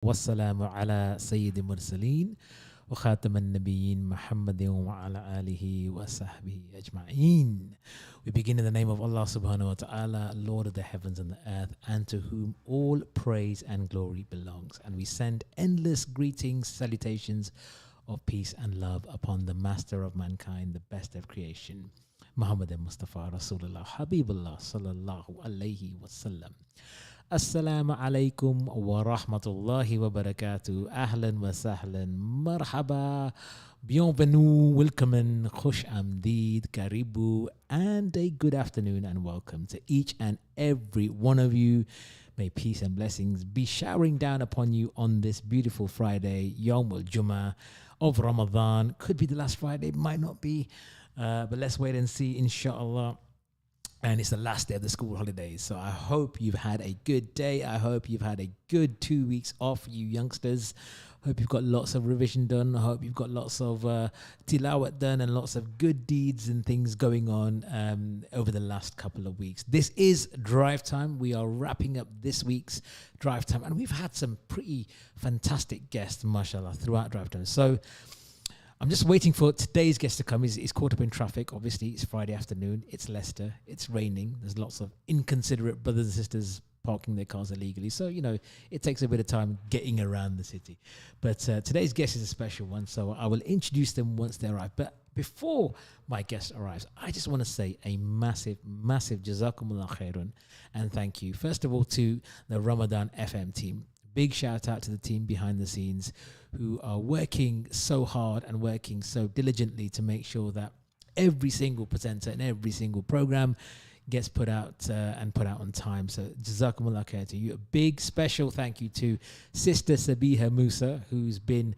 والسلام على سيد المرسلين وخاتم النبيين محمد وعلى آله وصحبه أجمعين. We begin in the name of Allah subhanahu wa ta'ala, Lord of the heavens and the earth, and to whom all praise and glory belongs. And we send endless greetings, salutations of peace and love upon the master of mankind, the best of creation, Muhammad Mustafa Rasulullah Habibullah sallallahu alayhi wasallam. Assalamu alaikum wa rahmatullahi wa barakatuh. Ahlan wa sahlan. Marhaba. Bienvenue. Welcome and khush amdeed. Karibu. And a good afternoon and welcome to each and every one of you. May peace and blessings be showering down upon you on this beautiful Friday, Yawm al-Jummah of Ramadan. Could be the last Friday, might not be. But let's wait and see, inshallah. And it's the last day of the school holidays. So I hope you've had a good day. I hope you've had a good 2 weeks off, you youngsters. Hope you've got lots of revision done. I hope you've got lots of tilawat done and lots of good deeds and things going on over the last couple of weeks. This is Drive Time. We are wrapping up this week's Drive Time. And we've had some pretty fantastic guests, mashallah, throughout Drive Time. So I'm just waiting for today's guest to come. He's caught up in traffic. Obviously, it's Friday afternoon. It's Leicester. It's raining. There's lots of inconsiderate brothers and sisters parking their cars illegally. So, it takes a bit of time getting around the city. But today's guest is a special one. So I will introduce them once they arrive. But before my guest arrives, I just want to say a massive, massive jazakumullah khairun and thank you. First of all, to the Ramadan FM team. Big shout out to the team behind the scenes who are working so hard and working so diligently to make sure that every single presenter and every single program gets put out and put out on time. So jazakumullah khair to you. A big special thank you to Sister Sabiha Musa, who's been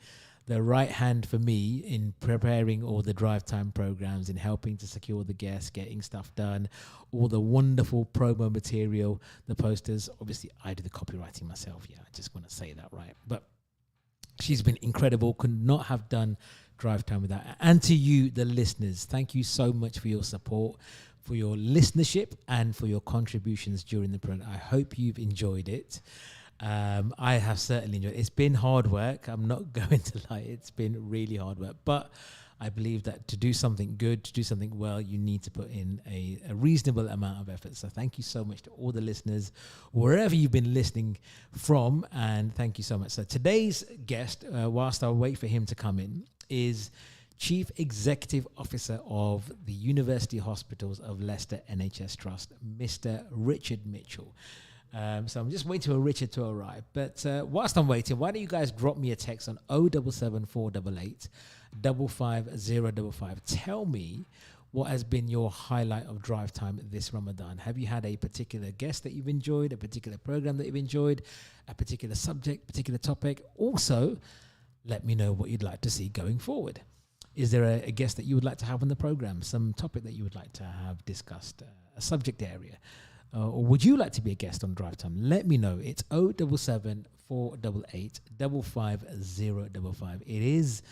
the right hand for me in preparing all the Drive Time programs, in helping to secure the guests, getting stuff done, all the wonderful promo material, the posters. Obviously, I do the copywriting myself. Yeah, I just want to say that, right? But she's been incredible. Could not have done Drive Time without her. And to you, the listeners, thank you so much for your support, for your listenership, and for your contributions during the program. I hope you've enjoyed it. I have certainly enjoyed it. It's been hard work. I'm not going to lie. It's been really hard work. But I believe that to do something good, to do something well, you need to put in a reasonable amount of effort. So thank you so much to all the listeners, wherever you've been listening from. And thank you so much. So today's guest, whilst I wait for him to come in, is Chief Executive Officer of the University Hospitals of Leicester NHS Trust, Mr. Richard Mitchell. So I'm just waiting for Richard to arrive. But whilst I'm waiting, why don't you guys drop me a text on 077488 55055. Tell me what has been your highlight of Drive Time this Ramadan. Have you had a particular guest that you've enjoyed, a particular program that you've enjoyed, a particular subject, particular topic? Also, let me know what you'd like to see going forward. Is there a guest that you would like to have on the program, some topic that you would like to have discussed, a subject area? Or would you like to be a guest on Drive Time? Let me know. It's 077 488 55055. It is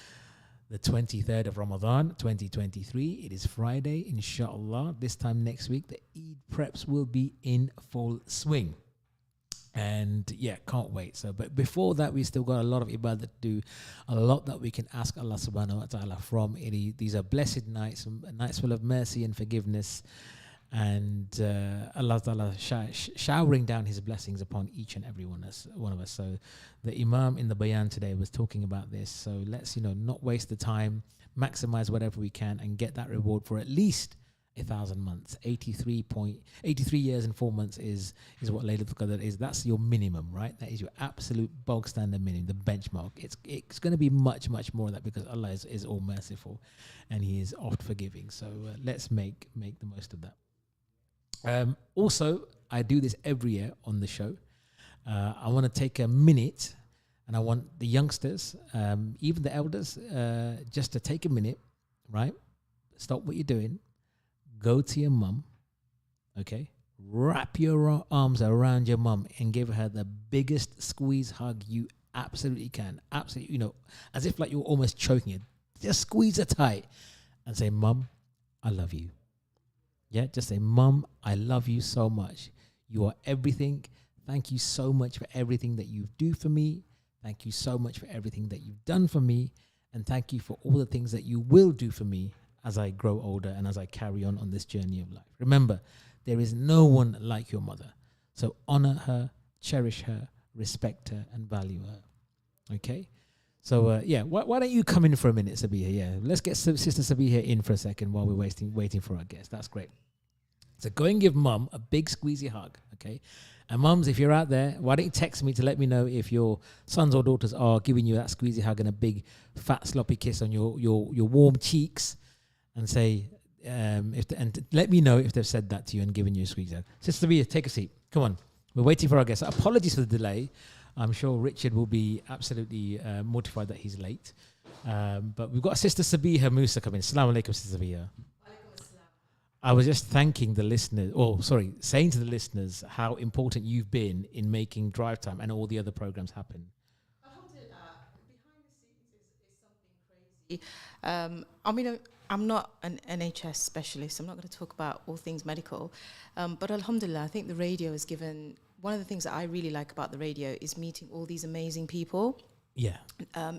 the 23rd of Ramadan, 2023. It is Friday, inshallah. This time next week, the Eid preps will be in full swing. And yeah, can't wait. So, but before that, we still got a lot of ibadah to do, a lot that we can ask Allah subhanahu wa ta'ala from. These are blessed nights, nights full of mercy and forgiveness. And Allah Ta'ala showering down His blessings upon each and every one of us. So the Imam in the Bayan today was talking about this. So let's not waste the time, maximize whatever we can, and get that reward for at least 1,000 months. 83 years and 4 months is what Laylatul Qadr is. That's your minimum, right? That is your absolute bog standard minimum, the benchmark. It's going to be much, much more than that, because Allah is all merciful and He is oft forgiving. So let's make the most of that. Also, I do this every year on the show. I want to take a minute, and I want the youngsters, even the elders, just to take a minute, right? Stop what you're doing. Go to your mum, okay? Wrap your arms around your mum and give her the biggest squeeze hug you absolutely can. Absolutely, as if like you're almost choking it. Just squeeze her tight and say, Mum, I love you. Yeah, just say, Mum, I love you so much. You are everything. Thank you so much for everything that you do for me. Thank you so much for everything that you've done for me. And thank you for all the things that you will do for me as I grow older and as I carry on this journey of life. Remember, there is no one like your mother. So honor her, cherish her, respect her, and value her. Okay? So, why don't you come in for a minute, Sabiha? Yeah, let's get Sister Sabiha in for a second while we're waiting for our guest. That's great. So go and give Mum a big squeezy hug, okay? And mums, if you're out there, why don't you text me to let me know if your sons or daughters are giving you that squeezy hug and a big fat sloppy kiss on your warm cheeks, and say and let me know if they've said that to you and given you a squeezy hug. Sister Sabiha, take a seat. Come on, we're waiting for our guest. Apologies for the delay. I'm sure Richard will be absolutely mortified that he's late. But we've got Sister Sabiha Musa coming. Assalamu alaikum, Sister Sabiha. I was just thanking the listeners, saying to the listeners how important you've been in making Drive Time and all the other programs happen. Alhamdulillah, behind the scenes is something crazy. I'm not an NHS specialist. I'm not going to talk about all things medical. But alhamdulillah, I think the radio has given, one of the things that I really like about the radio is meeting all these amazing people. Yeah.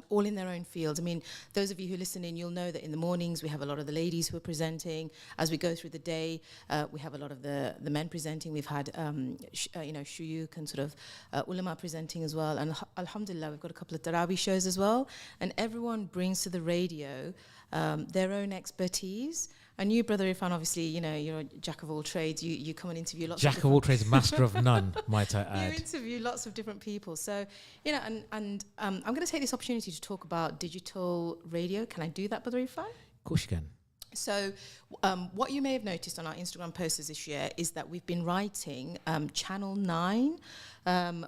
All in their own fields. I mean, those of you who listen in, you'll know that in the mornings we have a lot of the ladies who are presenting. As we go through the day, we have a lot of the men presenting. We've had, shuyuk and sort of ulama presenting as well. And alhamdulillah, we've got a couple of Taraweeh shows as well. And everyone brings to the radio their own expertise. And you, Brother Irfhan, obviously, you're a jack of all trades. You come and interview lots of all trades, master of none, might I add. You interview lots of different people. So, and I'm going to take this opportunity to talk about digital radio. Can I do that, Brother Irfhan? Of course you can. So what you may have noticed on our Instagram posts this year is that we've been writing Channel 9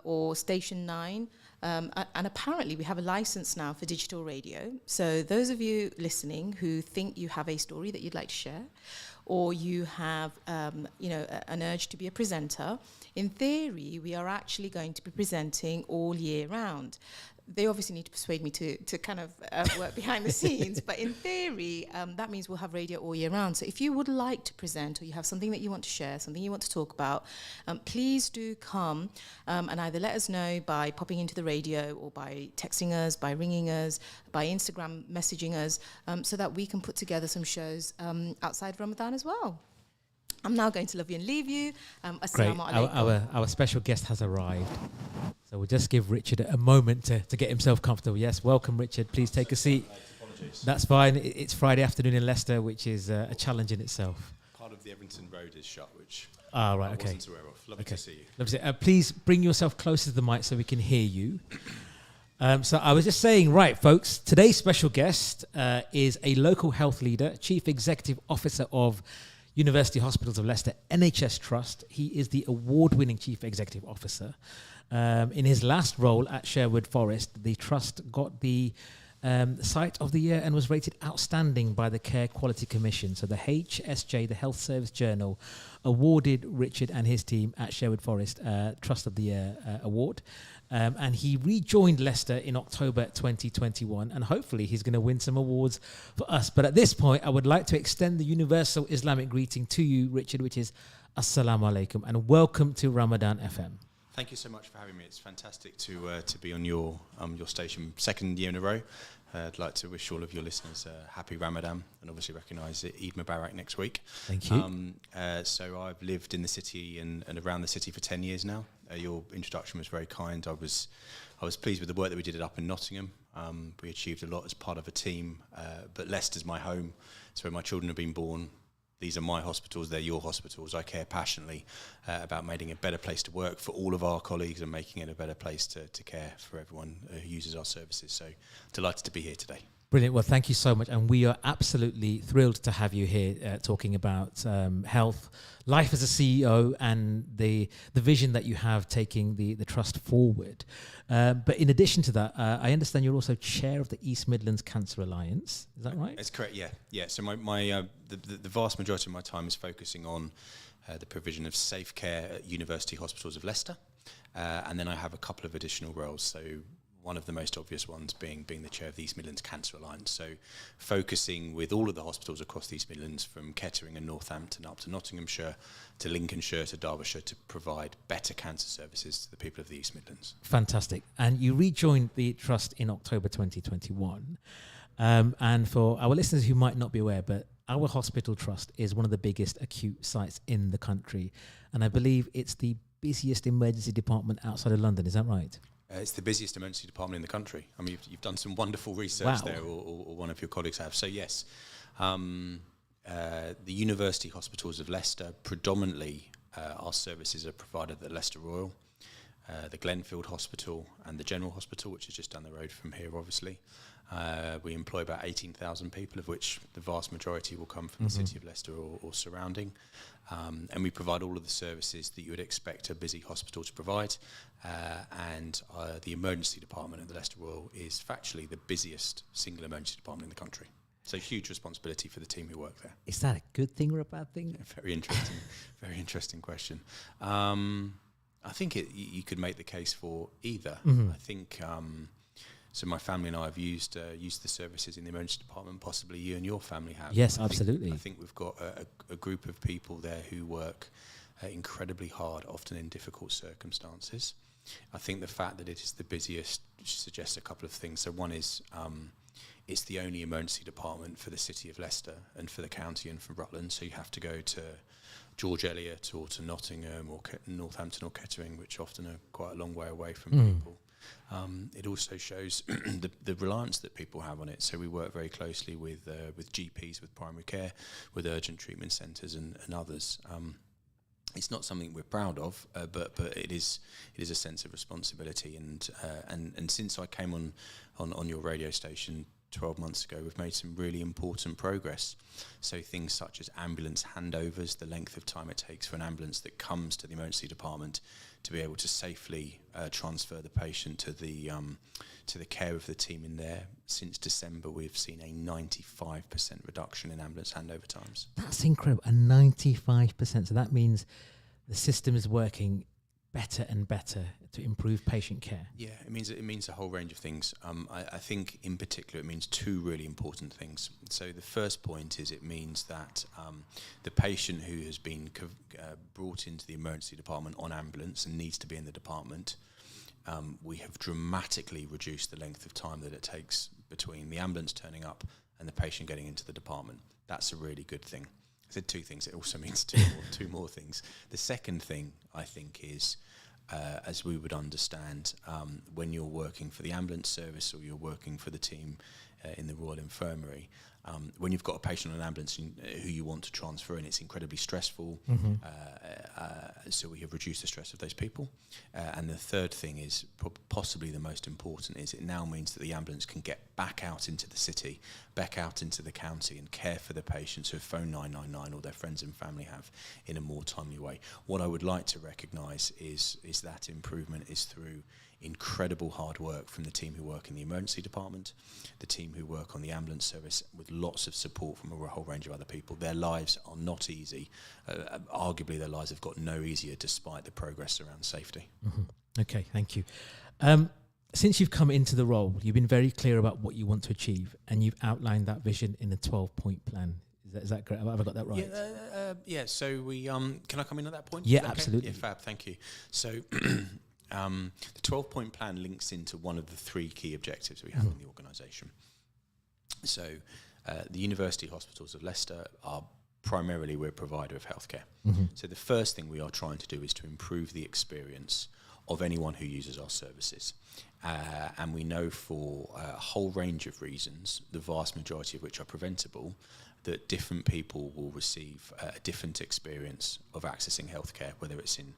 or Station 9. And apparently we have a license now for digital radio. So those of you listening who think you have a story that you'd like to share, or you have, an urge to be a presenter, in theory, we are actually going to be presenting all year round. They obviously need to persuade me to kind of work behind the scenes, but in theory, that means we'll have radio all year round. So if you would like to present, or you have something that you want to share, something you want to talk about, please do come and either let us know by popping into the radio, or by texting us, by ringing us, by Instagram messaging us, so that we can put together some shows outside Ramadan as well. I'm now going to love you and leave you. Great. Our special guest has arrived. So we'll just give Richard a moment to get himself comfortable. Yes, welcome, Richard. Please take a seat. Apologies. That's fine. It's Friday afternoon in Leicester, which is a challenge in itself. Part of the Everton Road is shut, which right, I okay. wasn't aware of. Lovely to see you. Lovely to see. Please bring yourself closer to the mic so we can hear you. So I was just saying, right, folks, today's special guest is a local health leader, Chief Executive Officer of University Hospitals of Leicester NHS Trust. He is the award-winning Chief Executive Officer. In his last role at Sherwood Forest, the Trust got the Site of the Year and was rated outstanding by the Care Quality Commission. So the HSJ, the Health Service Journal, awarded Richard and his team at Sherwood Forest Trust of the Year award. And he rejoined Leicester in October 2021, and hopefully he's going to win some awards for us. But at this point, I would like to extend the universal Islamic greeting to you, Richard, which is Assalamu alaikum, and welcome to Ramadan FM. Thank you so much for having me. It's fantastic to be on your station, second year in a row. I'd like to wish all of your listeners a happy Ramadan, and obviously recognise Eid Mubarak next week. Thank you. So I've lived in the city and around the city for 10 years now. Your introduction was very kind. I was pleased with the work that we did up in Nottingham. We achieved a lot as part of a team, but Leicester's my home. It's where my children have been born. These are my hospitals, they're your hospitals. I care passionately about making it a better place to work for all of our colleagues and making it a better place to care for everyone who uses our services. So delighted to be here today. Brilliant. Well, thank you so much. And we are absolutely thrilled to have you here talking about health, life as a CEO, and the vision that you have taking the Trust forward. But in addition to that, I understand you're also chair of the East Midlands Cancer Alliance. Is that right? That's correct, yeah. So the vast majority of my time is focusing on the provision of safe care at University Hospitals of Leicester. And then I have a couple of additional roles. So One of the most obvious ones being the chair of the East Midlands Cancer Alliance. So focusing with all of the hospitals across the East Midlands, from Kettering and Northampton up to Nottinghamshire, to Lincolnshire, to Derbyshire, to provide better cancer services to the people of the East Midlands. Fantastic. And you rejoined the Trust in October 2021. And for our listeners who might not be aware, but our hospital trust is one of the biggest acute sites in the country. And I believe it's the busiest emergency department outside of London. Is that right? It's the busiest emergency department in the country. I mean, you've done some wonderful research there, or one of your colleagues have. So yes, the university hospitals of Leicester, predominantly our services are provided at Leicester Royal, the Glenfield Hospital and the General Hospital, which is just down the road from here, obviously. We employ about 18,000 people, of which the vast majority will come from the city of Leicester or surrounding. And we provide all of the services that you would expect a busy hospital to provide. And the emergency department at the Leicester Royal is factually the busiest single emergency department in the country. So huge responsibility for the team who work there. Is that a good thing or a bad thing? Very interesting, very interesting question. I think you could make the case for either. I think... So my family and I have used the services in the emergency department. Possibly you and your family have. Yes, absolutely. I think we've got a group of people there who work incredibly hard, often in difficult circumstances. I think the fact that it is the busiest suggests a couple of things. So one is it's the only emergency department for the city of Leicester and for the county and for Rutland. So you have to go to George Eliot or to Nottingham or Northampton or Kettering, which often are quite a long way away from people. It also shows the reliance that people have on it. So we work very closely with GPs, with primary care, with urgent treatment centres and others. It's not something we're proud of, but it is a sense of responsibility. And since I came on your radio station 12 months ago, we've made some really important progress. So things such as ambulance handovers, the length of time it takes for an ambulance that comes to the emergency department to be able to safely transfer the patient to the care of the team in there. Since December, we've seen a 95% reduction in ambulance handover times. That's incredible, a 95%. So that means the system is working better and better to improve patient care. Yeah, it means a whole range of things. I think in particular it means two really important things. So the first point is it means that the patient who has been brought into the emergency department on ambulance and needs to be in the department, we have dramatically reduced the length of time that it takes between the ambulance turning up and the patient getting into the department. That's a really good thing. I said two things, it also means two more things. The second thing, I think, is as we would understand, when you're working for the ambulance service or you're working for the team in the Royal Infirmary, when you've got a patient on an ambulance who you want to transfer in, it's incredibly stressful. So we have reduced the stress of those people. And the third thing is possibly the most important, is it now means that the ambulance can get back out into the city, back out into the county and care for the patients who have phoned 999 or their friends and family have in a more timely way. What I would like to recognise is that improvement is through incredible hard work from the team who work in the emergency department, the team who work on the ambulance service, with lots of support from a whole range of other people. Their lives are not easy. Arguably, their lives have got no easier despite the progress around safety. Okay, thank you. Since you've come into the role, you've been very clear about what you want to achieve, and you've outlined that vision in a 12-point plan. Is that correct? Have I got that right? Yeah. So we can I come in at that point? Yeah, okay? absolutely. Yeah, fab. Thank you. So the 12-point plan links into one of the three key objectives we have in the organisation. So the university hospitals of Leicester are primarily, we're a provider of healthcare. So the first thing we are trying to do is to improve the experience of anyone who uses our services. And we know for a whole range of reasons, the vast majority of which are preventable, that different people will receive a different experience of accessing healthcare, whether it's in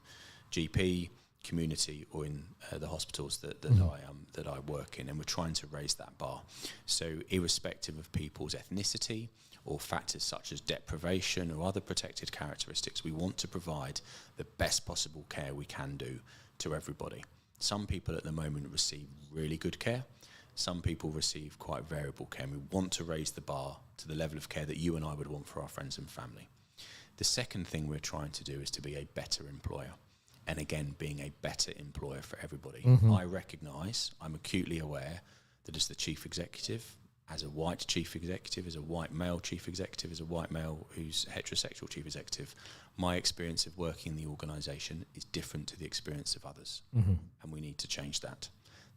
GP, community, or in the hospitals that I work in, and we're trying to raise that bar. So irrespective of people's ethnicity or factors such as deprivation or other protected characteristics, we want to provide the best possible care we can do to everybody. Some people at the moment receive really good care. Some people receive quite variable care, and we want to raise the bar to the level of care that you and I would want for our friends and family. The second thing we're trying to do is to be a better employer. and again, being a better employer for everybody. Mm-hmm. I recognise, I'm acutely aware that as the chief executive, as a white chief executive, as a white male chief executive, as a white male who's heterosexual chief executive, my experience of working in the organisation is different to the experience of others. Mm-hmm. And we need to change that.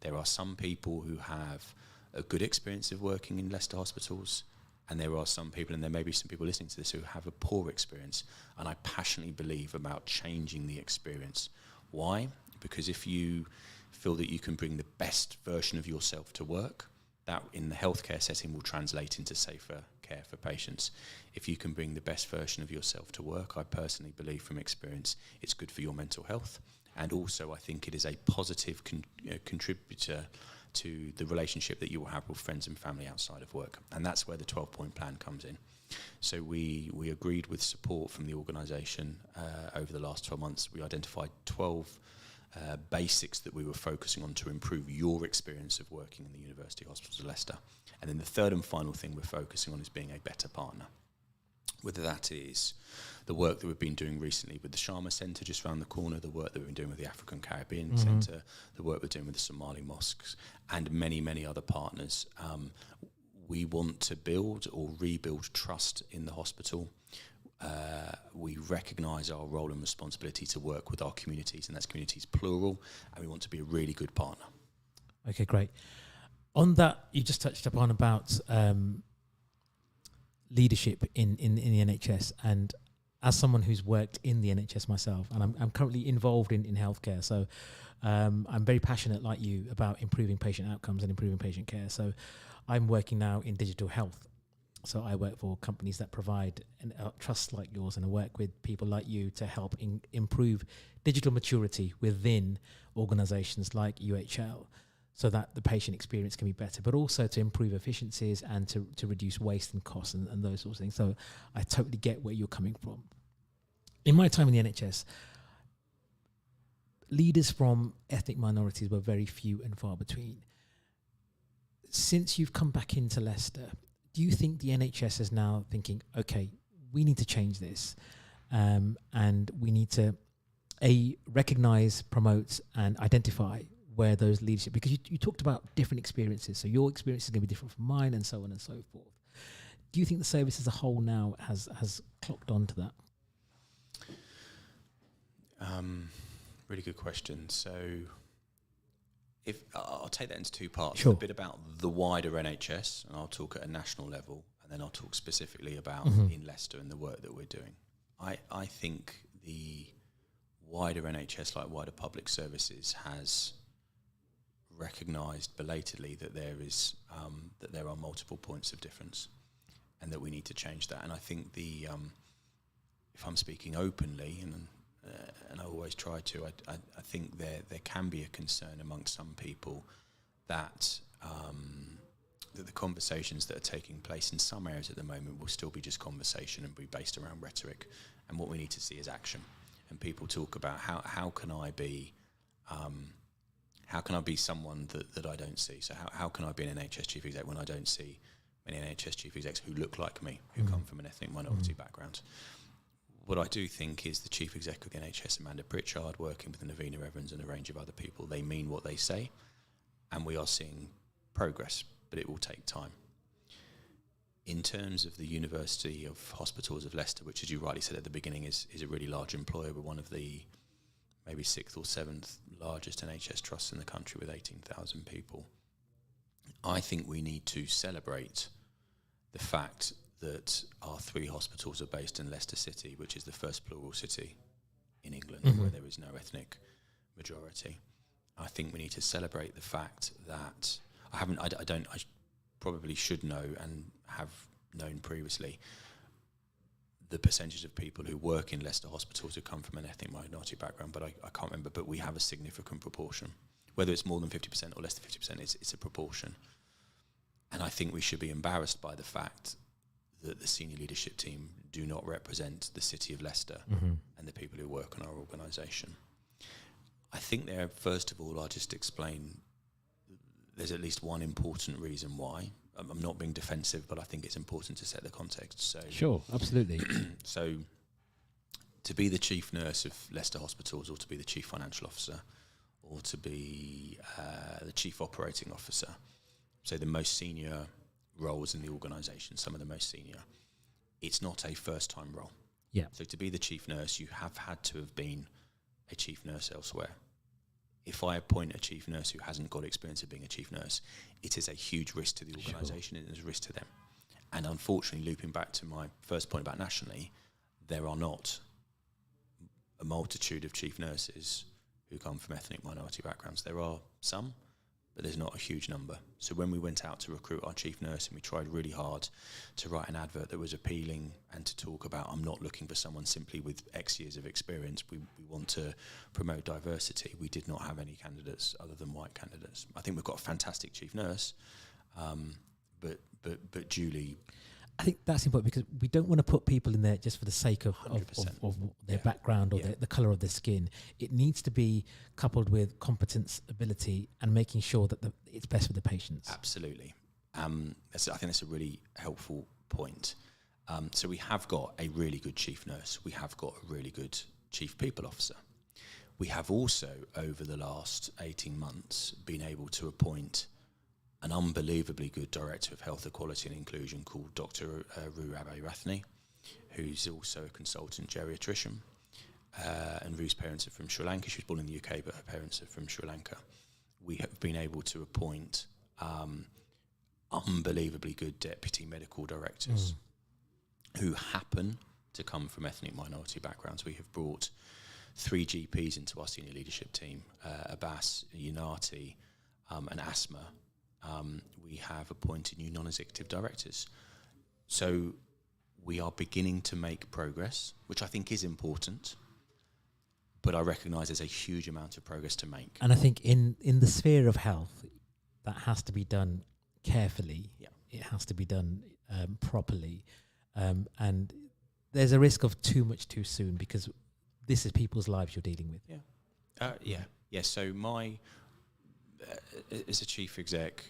There are some people who have a good experience of working in Leicester hospitals, and there are some people, and there may be some people listening to this, who have a poor experience. And I passionately believe about changing the experience. Why? Because if you feel that you can bring the best version of yourself to work, that in the healthcare setting will translate into safer care for patients. If you can bring the best version of yourself to work, I personally believe from experience it's good for your mental health. And also I think it is a positive contributor to the relationship that you will have with friends and family outside of work. And that's where the 12-point plan comes in. So we agreed with support from the organisation over the last 12 months. We identified 12 basics that we were focusing on to improve your experience of working in the University Hospitals of Leicester. And then the third and final thing we're focusing on is being a better partner. Whether that is the work that we've been doing recently with the Sharma Centre just around the corner, the work that we've been doing with the African Caribbean Centre, the work we're doing with the Somali mosques, and many, many other partners. We want to build or rebuild trust in the hospital. We recognise our role and responsibility to work with our communities, and that's communities plural, and we want to be a really good partner. Okay, great. On that, you just touched upon about leadership in the NHS, and as someone who's worked in the NHS myself, and I'm currently involved in healthcare, so I'm very passionate, like you, about improving patient outcomes and improving patient care. So I'm working now in digital health. So I work for companies that provide trust like yours, and I work with people like you to help improve digital maturity within organizations like UHL, so that the patient experience can be better, but also to improve efficiencies and to reduce waste and costs and those sorts of things. So I totally get where you're coming from. In my time in the NHS, leaders from ethnic minorities were very few and far between. Since you've come back into Leicester, do you think the NHS is now thinking, okay, we need to change this, and we need to recognise, promote and identify where those leadership, because you talked about different experiences, so your experience is going to be different from mine and so on and so forth. Do you think the service as a whole now has clocked on to that? Really good question. So if I'll take that into two parts. Sure. A bit about the wider NHS, and I'll talk at a national level, and then I'll talk specifically about in Leicester and the work that we're doing. I think the wider NHS, like wider public services, has recognised belatedly that there are multiple points of difference, and that we need to change that. And I think if I'm speaking openly, and I always try to, I think there can be a concern amongst some people that that the conversations that are taking place in some areas at the moment will still be just conversation and be based around rhetoric. And what we need to see is action. And people talk about how can I be someone that I don't see? So how can I be an NHS chief exec when I don't see many NHS chief execs who look like me, who come from an ethnic minority background? What I do think is the chief exec of the NHS, Amanda Pritchard, working with Navina Evans and a range of other people, they mean what they say, and we are seeing progress, but it will take time. In terms of the University of Hospitals of Leicester, which, as you rightly said at the beginning, is a really large employer, we're one of the maybe 6th or 7th largest NHS trusts in the country with 18,000 people. I think we need to celebrate the fact that our 3 hospitals are based in Leicester City, which is the first plural city in England where there is no ethnic majority. I think we need to celebrate the fact that I probably should know and have known previously the percentage of people who work in Leicester hospitals who come from an ethnic minority background, but I can't remember, but we have a significant proportion. Whether it's more than 50% or less than 50%, it's a proportion. And I think we should be embarrassed by the fact that the senior leadership team do not represent the city of Leicester and the people who work on our organisation. I think there, first of all, I'll just explain there's at least one important reason why. I'm not being defensive, but I think it's important to set the context. So sure, absolutely. So to be the chief nurse of Leicester Hospitals, or to be the chief financial officer, or to be the chief operating officer, so the most senior roles in the organisation, some of the most senior, it's not a first-time role. Yeah. So to be the chief nurse, you have had to have been a chief nurse elsewhere. If I appoint a chief nurse who hasn't got experience of being a chief nurse, it is a huge risk to the organisation, and it is a risk to them. And unfortunately, looping back to my first point about nationally, there are not a multitude of chief nurses who come from ethnic minority backgrounds. There are some, but there's not a huge number. So when we went out to recruit our chief nurse, and we tried really hard to write an advert that was appealing and to talk about, I'm not looking for someone simply with X years of experience, we want to promote diversity, we did not have any candidates other than white candidates. I think we've got a fantastic chief nurse, but Julie... I think that's important, because we don't want to put people in there just for the sake of their background or the colour of their skin. It needs to be coupled with competence, ability, and making sure that it's best for the patients. Absolutely. I think that's a really helpful point. So we have got a really good chief nurse. We have got a really good chief people officer. We have also, over the last 18 months, been able to appoint an unbelievably good director of health equality and inclusion called Dr. Roo Rathni, who's also a consultant geriatrician. And Roo's parents are from Sri Lanka. She was born in the UK, but her parents are from Sri Lanka. We have been able to appoint unbelievably good deputy medical directors who happen to come from ethnic minority backgrounds. We have brought 3 GPs into our senior leadership team, Abbas, Yunati, and Asma. We have appointed new non-executive directors. So we are beginning to make progress, which I think is important, but I recognise there's a huge amount of progress to make. And I think in the sphere of health, that has to be done carefully. Yeah. It has to be done properly. And there's a risk of too much too soon, because this is people's lives you're dealing with. Yeah. So my... as a chief exec,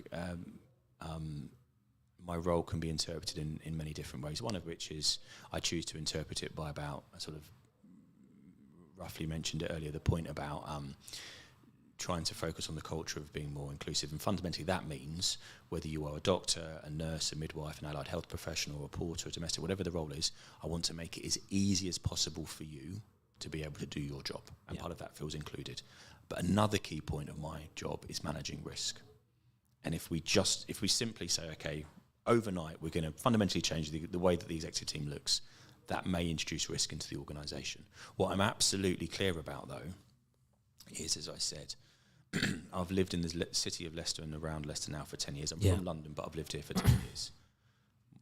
my role can be interpreted in many different ways, one of which is I choose to interpret it by about, I sort of roughly mentioned it earlier, the point about trying to focus on the culture of being more inclusive. And fundamentally that means whether you are a doctor, a nurse, a midwife, an allied health professional, a porter, a domestic, whatever the role is, I want to make it as easy as possible for you to be able to do your job. And part of that feels included. But another key point of my job is managing risk. And if we simply say, okay, overnight we're going to fundamentally change the way that the executive team looks, that may introduce risk into the organisation. What I'm absolutely clear about, though, is, as I said, I've lived in the city of Leicester and around Leicester now for 10 years. I'm from London, but I've lived here for 10 years.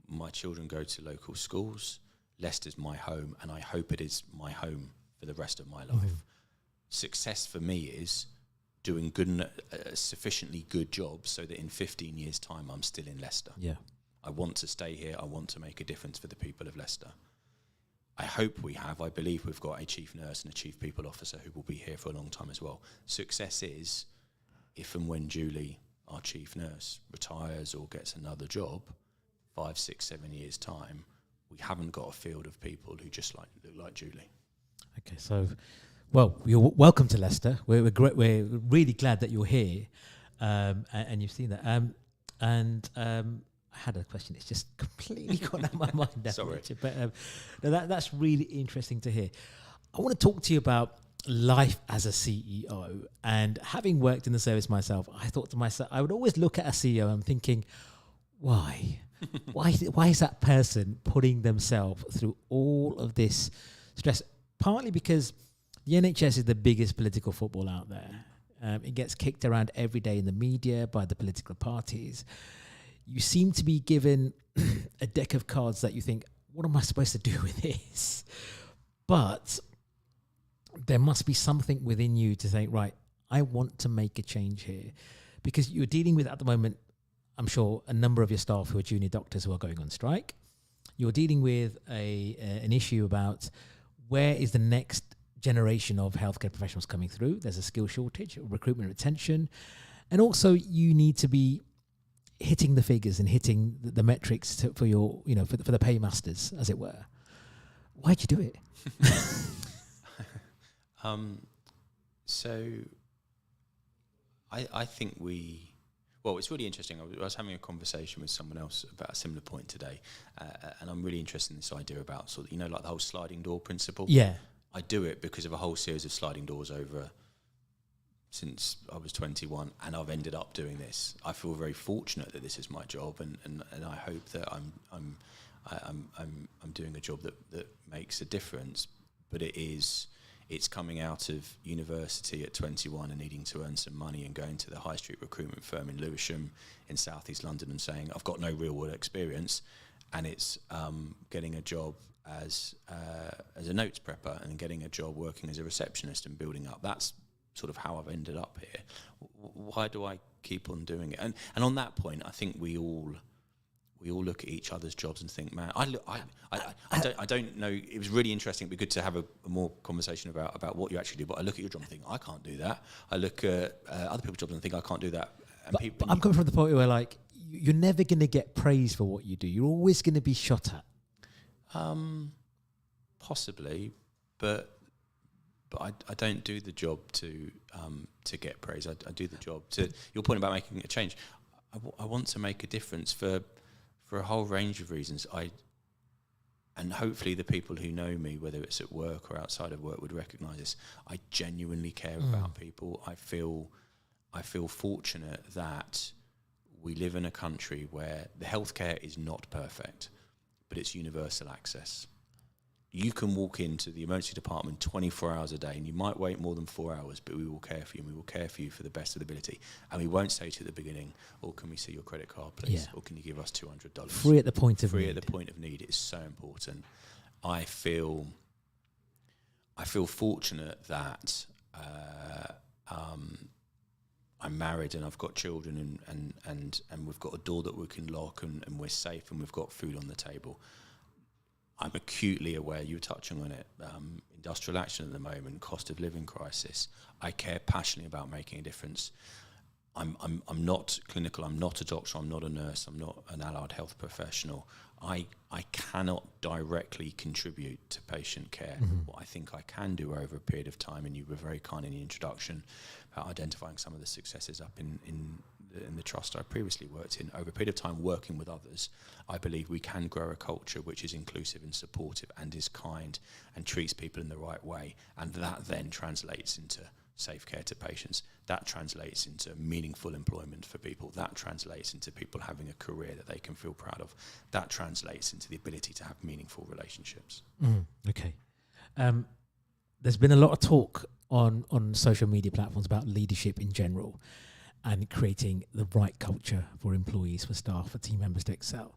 My children go to local schools. Leicester's my home, and I hope it is my home for the rest of my life. Success for me is doing sufficiently good jobs so that in 15 years' time I'm still in Leicester. Yeah, I want to stay here. I want to make a difference for the people of Leicester. I believe we've got a chief nurse and a chief people officer who will be here for a long time as well. Success is if and when Julie, our chief nurse, retires or gets another job, 5, 6, 7 years' time, we haven't got a field of people who just look like Julie. Okay, so... Well, you're welcome to Leicester. We're really glad that you're here, and you've seen that. I had a question; it's just completely gone out of my mind. Sorry, but that's really interesting to hear. I want to talk to you about life as a CEO. And having worked in the service myself, I thought to myself, I would always look at a CEO and thinking, why? Why is that person putting themselves through all of this stress? Partly because the NHS is the biggest political football out there. It gets kicked around every day in the media by the political parties. You seem to be given a deck of cards that you think, what am I supposed to do with this? But there must be something within you to think, right, I want to make a change here. Because you're dealing with, at the moment, I'm sure, a number of your staff who are junior doctors who are going on strike. You're dealing with an issue about where is the next generation of healthcare professionals coming through. There's a skill shortage, recruitment, retention, and also you need to be hitting the figures and hitting the metrics for your, for the paymasters, as it were. Why'd you do it? So I think it's really interesting. I was having a conversation with someone else about a similar point today, and I'm really interested in this idea about sort of, like the whole sliding door principle. Yeah. I do it because of a whole series of sliding doors over since I was 21, and I've ended up doing this. I feel very fortunate that this is my job, and I hope that I'm doing a job that makes a difference. But it's coming out of university at 21 and needing to earn some money and going to the high street recruitment firm in Lewisham in South East London and saying, I've got no real world experience, and it's getting a job as a notes prepper and getting a job working as a receptionist and building up. That's sort of how I've ended up here. Why do I keep on doing it? And on that point, I think we all look at each other's jobs and think, man, I don't know. It was really interesting. It'd be good to have a more conversation about what you actually do. But I look at your job and think, I can't do that. I look at other people's jobs and think, I can't do that. And but I'm coming from the point where, like, you're never going to get praise for what you do. You're always going to be shot at. Possibly, but I don't do the job to get praise. I do the job to your point about making a change. I want to make a difference for a whole range of reasons. And hopefully the people who know me, whether it's at work or outside of work, would recognise this. I genuinely care about people. I feel fortunate that we live in a country where the healthcare is not perfect, but it's universal access. You can walk into the emergency department 24 hours a day, and you might wait more than 4 hours, but we will care for you, and we will care for you for the best of the ability. And we won't say to you at the beginning, can we see your credit card, please? Yeah. Or can you give us $200? Free at the point of need. Free at the point of need is so important. I feel fortunate that I'm married and I've got children, and we've got a door that we can lock, and we're safe, and we've got food on the table. I'm acutely aware, you were touching on it, industrial action at the moment, cost of living crisis. I care passionately about making a difference. I'm not clinical, I'm not a doctor, I'm not a nurse, I'm not an allied health professional. I cannot directly contribute to patient care. What I think I can do over a period of time, and you were very kind in the introduction about identifying some of the successes up in the trust I previously worked in, over a period of time working with others, I believe we can grow a culture which is inclusive and supportive and is kind and treats people in the right way, and that then translates into safe care to patients. That translates into meaningful employment for people. That translates into people having a career that they can feel proud of. That translates into the ability to have meaningful relationships. Okay. There's been a lot of talk on social media platforms about leadership in general, and creating the right culture for employees, for staff, for team members to excel.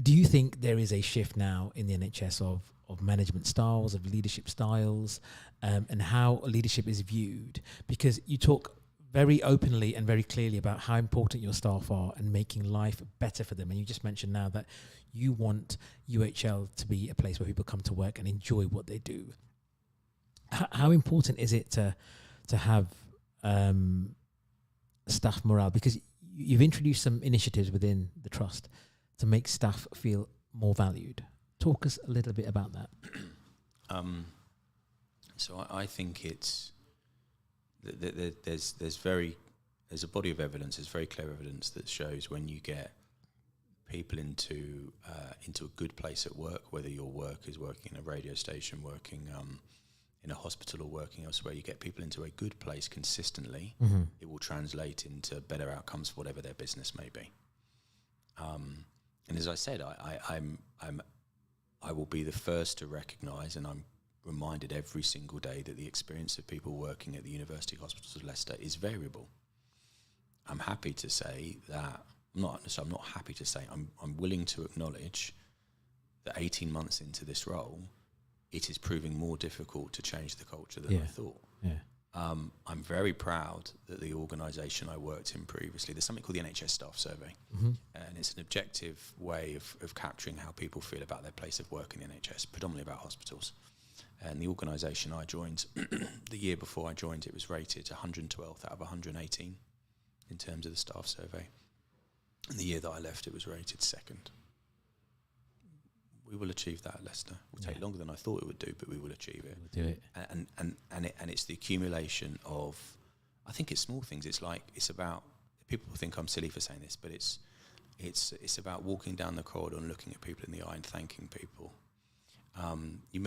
Do you think there is a shift now in the NHS of management styles, of leadership styles, and how leadership is viewed? Because you talk very openly and very clearly about how important your staff are and making life better for them. And you just mentioned now that you want UHL to be a place where people come to work and enjoy what they do. How important is it to have staff morale? Because you've introduced some initiatives within the trust to make staff feel more valued. Talk us a little bit about that. So I think it's there's a body of evidence, there's very clear evidence that shows when you get people into a good place at work, whether your work is working in a radio station, working in a hospital, or working elsewhere, you get people into a good place consistently, it will translate into better outcomes for whatever their business may be. And as I said, I will be the first to recognise, and I'm reminded every single day, that the experience of people working at the University Hospitals of Leicester is variable. I'm happy to say that, I'm not happy to say, I'm willing to acknowledge that 18 months into this role, it is proving more difficult to change the culture than I thought. Yeah. I'm very proud that the organisation I worked in previously, there's something called the NHS Staff Survey, and it's an objective way of capturing how people feel about their place of work in the NHS, predominantly about hospitals. And the organisation I joined, the year before I joined, it was rated 112th out of 118 in terms of the staff survey. And the year that I left, it was rated second. We will achieve that at Leicester. It will take longer than I thought it would do, but we will achieve it. We'll do it. And it's the accumulation of, I think it's small things. It's about, people think I'm silly for saying this, but it's about walking down the corridor and looking at people in the eye and thanking people. You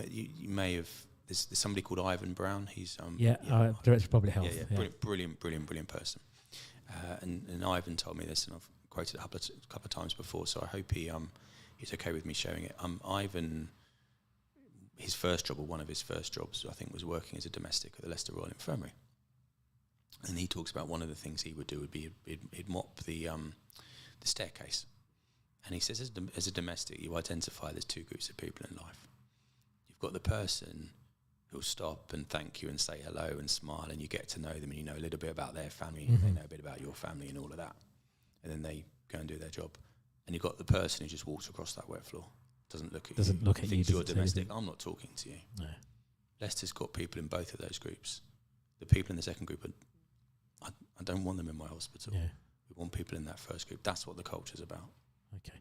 may have, there's somebody called Ivan Brown. He's Director of Public Health. Yeah. Brilliant person. And Ivan told me this, and I've quoted it a couple of times before, so I hope he's okay with me sharing it. Ivan, his first job, or one of his first jobs, I think, was working as a domestic at the Leicester Royal Infirmary. And he talks about one of the things he would do would be he'd mop the staircase. And he says, as a domestic, you identify there's two groups of people in life. You've got the person who'll stop and thank you and say hello and smile, and you get to know them, and you know a little bit about their family, and they know a bit about your family and all of that. And then they go and do their job. And you've got the person who just walks across that wet floor, doesn't look at you. Thinks you're domestic. I'm not talking to you. No. Leicester's got people in both of those groups. The people in the second group, I don't want them in my hospital. Yeah. We want people in that first group. That's what the culture's about. Okay.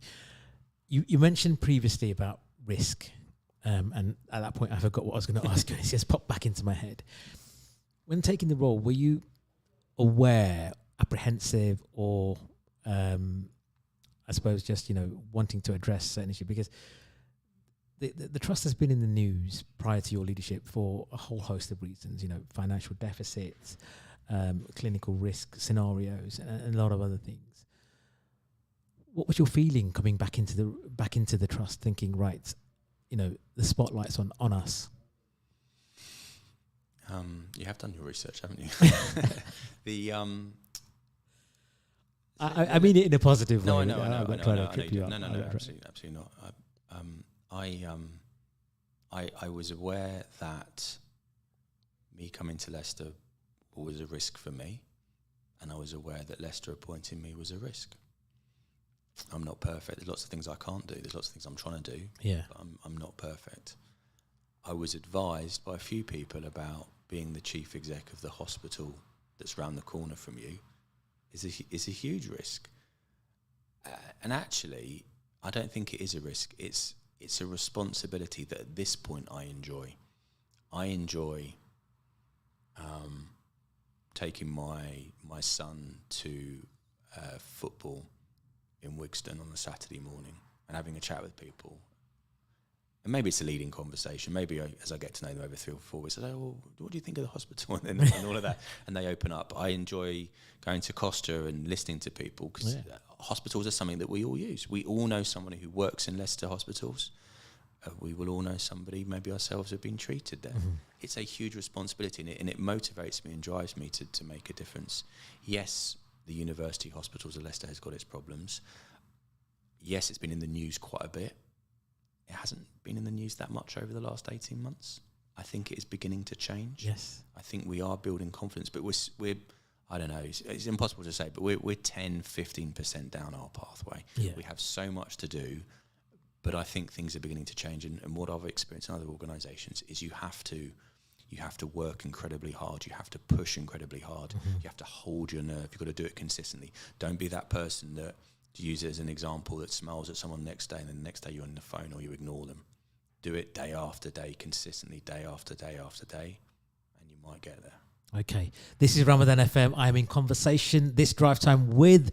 You mentioned previously about risk, and at that point I forgot what I was going to ask you. It's just popped back into my head. When taking the role, were you aware, apprehensive, or I suppose just wanting to address certain issues? Because the trust has been in the news prior to your leadership for a whole host of reasons. Financial deficits, clinical risk scenarios, and a lot of other things. What was your feeling coming back into the trust, thinking, right, the spotlight's on us? You have done your research, haven't you? I mean it in a positive way. No, I know. Absolutely not. I was aware that me coming to Leicester was a risk for me, and I was aware that Leicester appointing me was a risk. I'm not perfect. There's lots of things I can't do. There's lots of things I'm trying to do. Yeah. But I'm not perfect. I was advised by a few people about being the chief exec of the hospital that's round the corner from you is a huge risk. And actually, I don't think it is a risk. It's a responsibility that at this point I enjoy. I enjoy taking my son to football in Wigston on a Saturday morning and having a chat with people. And maybe it's a leading conversation. Maybe as I get to know them over 3 or 4 weeks, I say, well, what do you think of the hospital and all of that? And they open up. I enjoy going to Costa and listening to people because hospitals are something that we all use. We all know someone who works in Leicester hospitals. We will all know somebody, maybe ourselves, have been treated there. Mm-hmm. It's a huge responsibility, and it motivates me and drives me to make a difference. Yes, the university hospitals of Leicester has got its problems. Yes, it's been in the news quite a bit. It hasn't been in the news that much over the last 18 months. I think it is beginning to change. Yes. I think we are building confidence, but we're I don't know, it's impossible to say, but we're 10, 15% down our pathway. Yeah. We have so much to do, but I think things are beginning to change. And what I've experienced in other organisations is you have to work incredibly hard. You have to push incredibly hard. Mm-hmm. You have to hold your nerve. You've got to do it consistently. Don't be that person that, to use it as an example, that smiles at someone next day and then the next day you're on the phone or you ignore them. Do it day after day, consistently, day after day after day, and you might get there. Okay. This is Ramadan FM. I'm in conversation this drive time with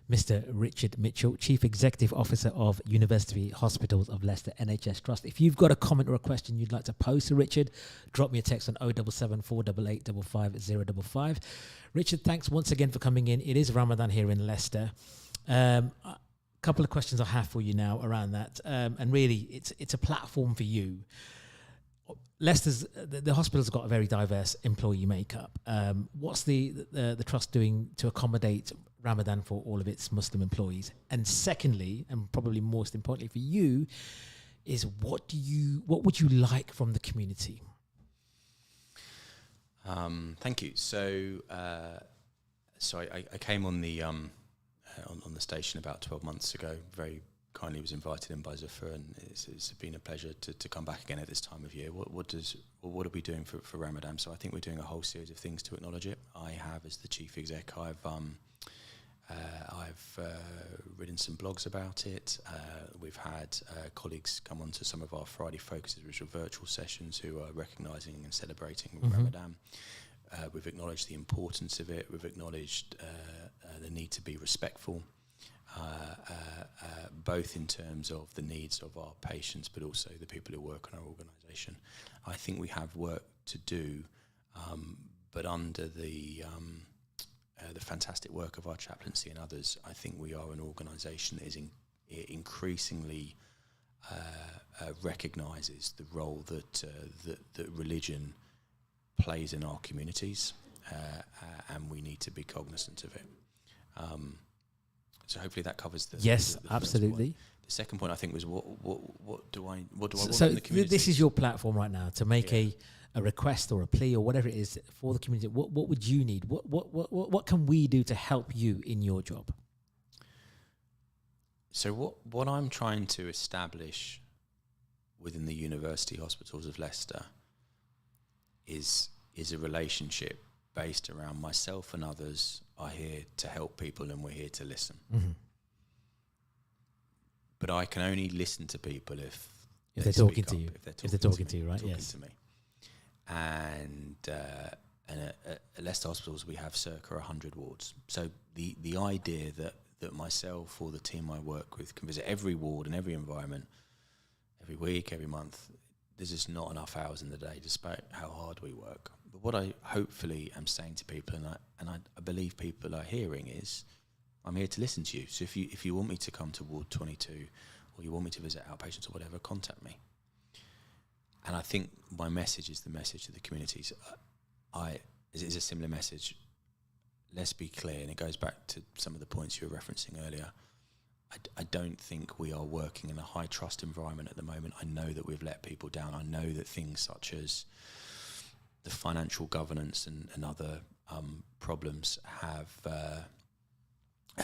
Mr. Richard Mitchell, Chief Executive Officer of University Hospitals of Leicester NHS Trust. If you've got a comment or a question you'd like to pose to Richard, drop me a text on 077 488 55055. Richard, thanks once again for coming in. It is Ramadan here in Leicester. A couple of questions I have for you now around that, and really it's a platform for you. Leicester's the hospital's got a very diverse employee makeup. What's the trust doing to accommodate Ramadan for all of its Muslim employees? And secondly, and probably most importantly for you, is what would you like from the community? Thank you. So I came on the on the station about 12 months ago. Very kindly was invited in by Zafar, and it's been a pleasure to come back again at this time of year. What are we doing for Ramadan? So I think we're doing a whole series of things to acknowledge it. I have, as the chief exec, I've I've written some blogs about it. We've had colleagues come on to some of our Friday focuses, which are virtual sessions, who are recognising and celebrating Ramadan. We've acknowledged the importance of it. We've acknowledged the need to be respectful, both in terms of the needs of our patients, but also the people who work on our organisation. I think we have work to do, but under the fantastic work of our chaplaincy and others, I think we are an organisation that is increasingly recognises the role that religion plays in our communities, and we need to be cognizant of it. So hopefully that covers the yes, the absolutely. The second point I think was what do I want So in the community? this is your platform right now to make a request or a plea or whatever it is for the community. What would you need? What can we do to help you in your job? So what I'm trying to establish within the University Hospitals of Leicester is a relationship based around myself and others are here to help people, and we're here to listen. Mm-hmm. But I can only listen to people if they're talking to you. If they're talking to you, right? Talking Yes. to me. And at Leicester Hospitals, we have circa 100 wards. So the idea that myself or the team I work with can visit every ward and every environment every week, every month, there's just not enough hours in the day, despite how hard we work. But what I hopefully am saying to people, and I believe people are hearing, is I'm here to listen to you. So if you want me to come to Ward 22, or you want me to visit outpatients or whatever, contact me. And I think my message is the message to the communities. It's a similar message. Let's be clear, and it goes back to some of the points you were referencing earlier. I don't think we are working in a high trust environment at the moment. I know that we've let people down. I know that things such as the financial governance and other problems have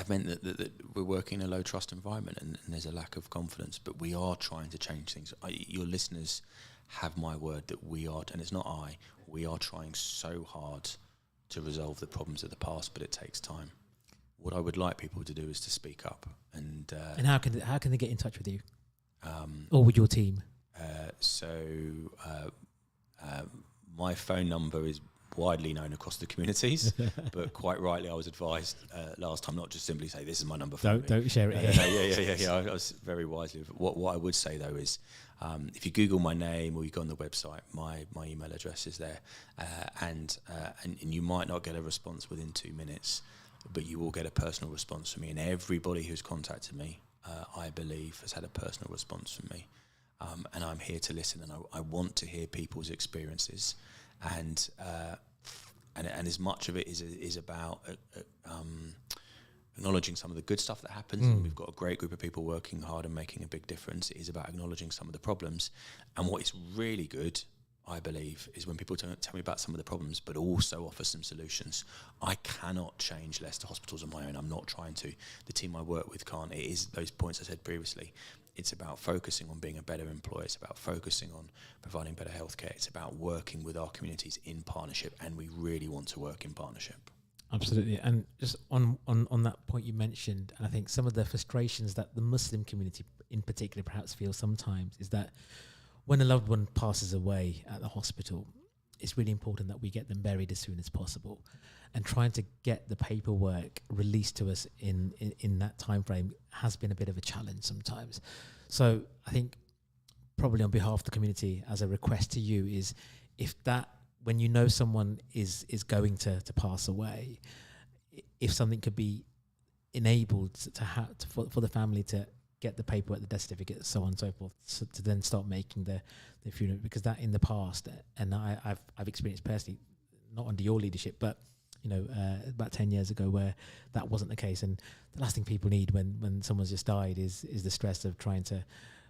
meant that we're working in a low trust environment, and there's a lack of confidence. But we are trying to change things. Your listeners have my word that we are, and it's not we are trying so hard to resolve the problems of the past, but it takes time. What I would like people to do is to speak up. And how can they get in touch with you or with your team? My phone number is widely known across the communities, but quite rightly I was advised last time not just simply say this is my number. Don't share it here. Yeah. I was very wisely. What I would say though is, if you Google my name or you go on the website, my email address is there, and you might not get a response within 2 minutes, but you will get a personal response from me. And everybody who's contacted me, I believe, has had a personal response from me. And I'm here to listen, and I want to hear people's experiences, and as much of it is about acknowledging some of the good stuff that happens. And we've got a great group of people working hard and making a big difference. It is about acknowledging some of the problems, and what is really good, I believe, is when people tell me about some of the problems, but also offer some solutions. I cannot change Leicester Hospitals on my own. I'm not trying to. The team I work with can't. It is those points I said previously. It's about focusing on being a better employer. It's about focusing on providing better healthcare. It's about working with our communities in partnership, and we really want to work in partnership. Absolutely. And just on that point you mentioned, and I think some of the frustrations that the Muslim community in particular perhaps feel sometimes is that when a loved one passes away at the hospital, it's really important that we get them buried as soon as possible. And trying to get the paperwork released to us in that time frame has been a bit of a challenge sometimes. So I think probably on behalf of the community, as a request to you, is if that, when you know someone is going to pass away, if something could be enabled for the family to get the paperwork, the death certificate, so on and so forth, so to then start making the funeral, because that in the past, and I've experienced personally, not under your leadership, but about 10 years ago, where that wasn't the case. And the last thing people need when someone's just died is the stress of trying to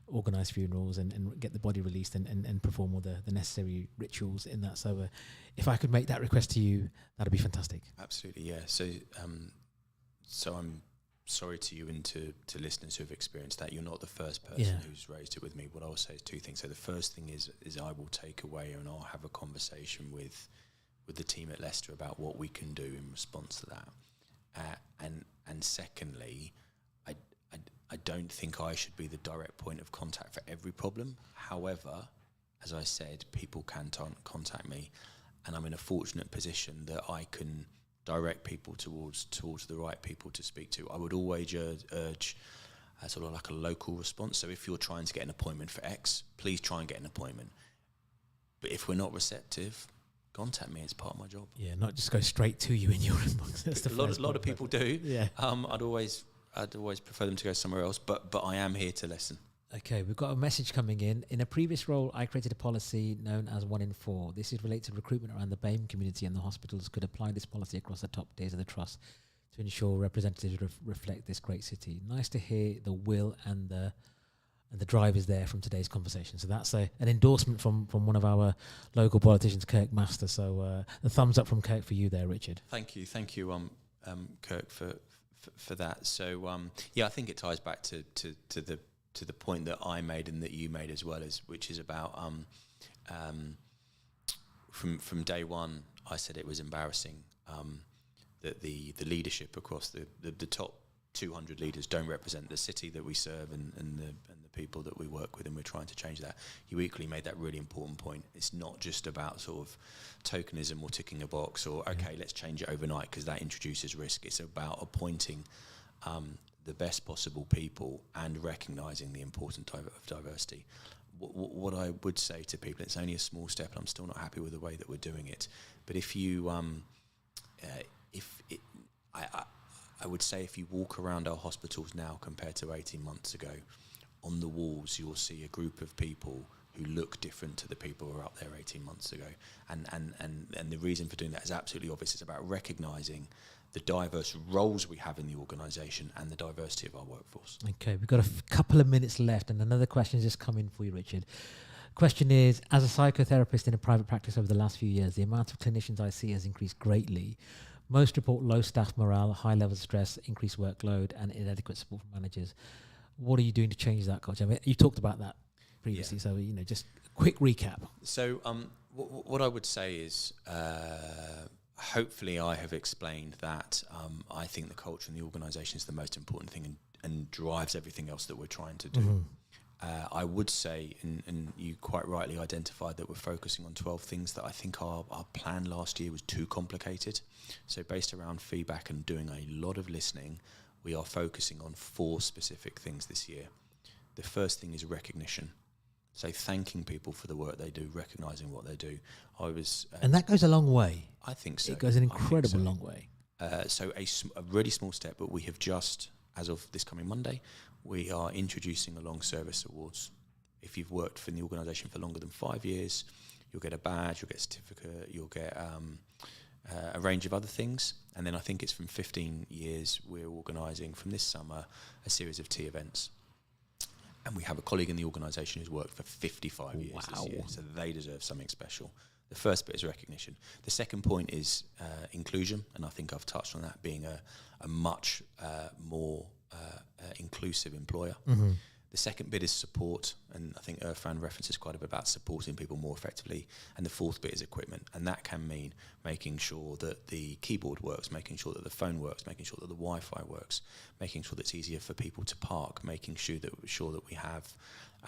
organise funerals and get the body released and perform all the necessary rituals in that. So if I could make that request to you, that'd be fantastic. Absolutely, yeah. So I'm sorry to you and to listeners who have experienced that. You're not the first person who's raised it with me. What I will say is two things. So the first thing is I will take away and I'll have a conversation with the team at Leicester about what we can do in response to that. And secondly, I don't think I should be the direct point of contact for every problem. However, as I said, people can contact me, and I'm in a fortunate position that I can direct people towards the right people to speak to. I would always urge sort of like a local response. So if you're trying to get an appointment for X, please try and get an appointment. But if we're not receptive, contact me. It's part of my job. Yeah, not just go straight to you in your inbox. That's a lot of people do. Yeah. I'd always prefer them to go somewhere else, but I am here to listen. Okay, we've got a message coming in. In a previous role, I created a policy known as 1 in 4. This is related to recruitment around the BAME community, and the hospitals could apply this policy across the top tiers of the trust to ensure representatives reflect this great city. Nice to hear the will and the drive is there from today's conversation. So that's an endorsement from one of our local politicians, Kirk Master. So a thumbs up from Kirk for you there, Richard. Thank you, Kirk, for that. So I think it ties back to the point that I made and that you made as well, which is about from day one, I said it was embarrassing that the leadership across the top 200 leaders don't represent the city that we serve and the people that we work with, and we're trying to change that. You equally made that really important point. It's not just about sort of tokenism or ticking a box or let's change it overnight, because that introduces risk. It's about appointing the best possible people and recognising the importance of diversity. What I would say to people, it's only a small step, and I'm still not happy with the way that we're doing it. But if you, I would say if you walk around our hospitals now compared to 18 months ago, on the walls you'll see a group of people who look different to the people who were up there 18 months ago. And the reason for doing that is absolutely obvious. It's about recognising the diverse roles we have in the organisation and the diversity of our workforce. Okay, we've got a couple of minutes left, and another question has just come in for you, Richard. Question is, as a psychotherapist in a private practice over the last few years, the amount of clinicians I see has increased greatly. Most report low staff morale, high levels of stress, increased workload, and inadequate support from managers. What are you doing to change that culture? I mean, you talked about that previously, so just a quick recap. So what I would say is, hopefully I have explained that I think the culture in the organisation is the most important thing and drives everything else that we're trying to do. Mm-hmm. I would say, and you quite rightly identified that we're focusing on 12 things that I think our plan last year was too complicated. So based around feedback and doing a lot of listening, we are focusing on 4 specific things this year. The first thing is recognition. So thanking people for the work they do, recognising what they do. And that goes a long way. I think so. It goes an incredible long way. So a really small step, but we have just, as of this coming Monday, we are introducing a long service awards. If you've worked for the organisation for longer than 5 years, you'll get a badge, you'll get a certificate, you'll get a range of other things. And then I think it's from 15 years, we're organising from this summer a series of tea events. And we have a colleague in the organisation who's worked for 55 years this year, so they deserve something special. The first bit is recognition. The second point is inclusion, and I think I've touched on that being a much more inclusive employer. Mm-hmm. The second bit is support, and I think Irfhan references quite a bit about supporting people more effectively. And the fourth bit is equipment, and that can mean making sure that the keyboard works, making sure that the phone works, making sure that the Wi-Fi works, making sure that it's easier for people to park, making sure that we have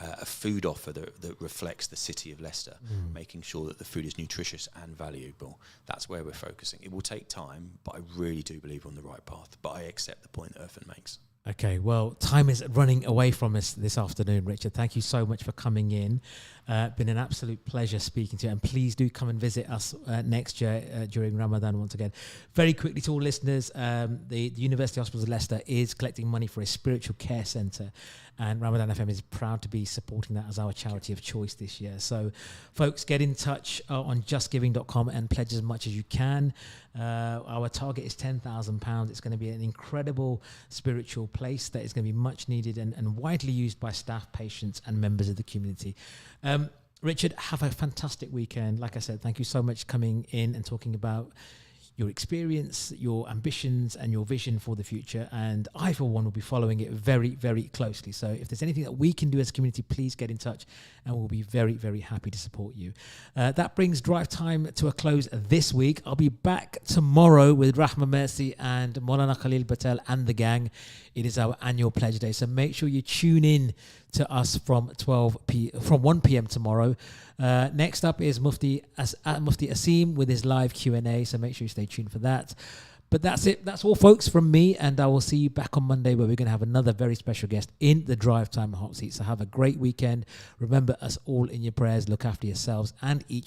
a food offer that reflects the city of Leicester, making sure that the food is nutritious and valuable. That's where we're focusing. It will take time, but I really do believe we're on the right path. But I accept the point that Irfhan makes. Okay, well, time is running away from us this afternoon, Richard. Thank you so much for coming in. Been an absolute pleasure speaking to you, and please do come and visit us next year during Ramadan once again. Very quickly to all listeners, the University Hospitals of Leicester is collecting money for a spiritual care centre, and Ramadan FM is proud to be supporting that as our charity of choice this year. So, folks, get in touch on justgiving.com and pledge as much as you can. Our target is £10,000. It's going to be an incredible spiritual place that is going to be much needed and widely used by staff, patients, and members of the community. Richard, have a fantastic weekend. Like I said, thank you so much for coming in and talking about your experience, your ambitions, and your vision for the future. And I, for one, will be following it very, very closely. So if there's anything that we can do as a community, please get in touch, and we'll be very, very happy to support you. That brings Drive Time to a close this week. I'll be back tomorrow with Rahma Mercy and Maulana Khalil Patel and the gang. It is our annual pledge day, so make sure you tune in to us from 1 p.m. tomorrow. Next up is Mufti Asim with his live Q&A, so make sure you stay tuned for that. But that's it. That's all, folks, from me, and I will see you back on Monday, where we're going to have another very special guest in the Drive Time hot seat. So have a great weekend. Remember us all in your prayers. Look after yourselves and each other.